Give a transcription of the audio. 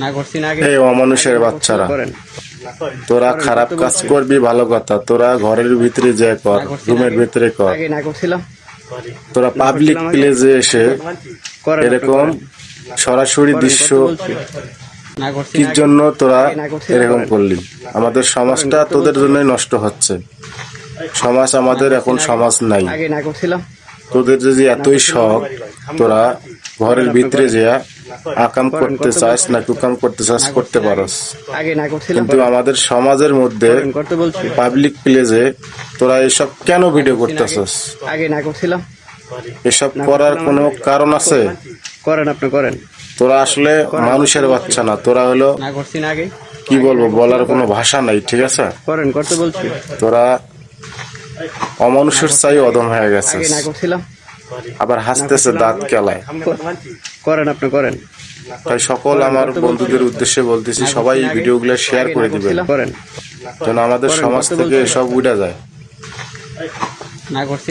না করছি না আগে। এই অমানুষের বাচ্চারা, তোরা খারাপ কাজ করবি ভালো কথা, তোরা ঘরের ভিতরে যে কর, রুমের ভিতরে কর। আগে না করছিলাম। তোরা পাবলিক প্লেসে এসে করেন এরকম সরাসরি দৃশ্য না করছি কি না আগে। জন্য তোরা না করছিলাম, এরকম করেন। করলি? আমাদের সমাজটা তোদের জন্যই নষ্ট হচ্ছে। সমাজ আমাদের এখন সমাজ নাই। আগে না করছিলাম। তোদের যদি এতই শখ, তোরা ঘরের ভিতরে যে আকাম করতে চাস না কুকাম করতে চাস করতে পারস, আগে না করছিলাম। কিন্তু আমাদের সমাজের মধ্যে করেন, করতে বলছি। পাবলিক প্লেসে তোরা এসব কেন ভিডিও করতেছস? আগে না করছিলাম। এসব করার কোনো কারণ আছে? করেন, আপনি করেন। তোরা আসলে মানুষের বাচ্চা না, তোরা হলো না করছি না আগে। কি বলবো, বলার কোনো ভাষা নাই। ঠিক আছে, করেন, করতে বলছি। তোরা অমানুষের চাই অদম হয়ে গেছে। আগে না করছিলাম। আবার হাসতেছে দাঁত কেলায়। করেন, আপনি করেন। তাই সকল আমার বন্ধুদের উদ্দেশ্যে বলতেছি, সবাই এই ভিডিওগুলো শেয়ার করে দিবেন, করেন, যেন আমাদের সমাজ থেকে এসব উঠে যায়। না করছি।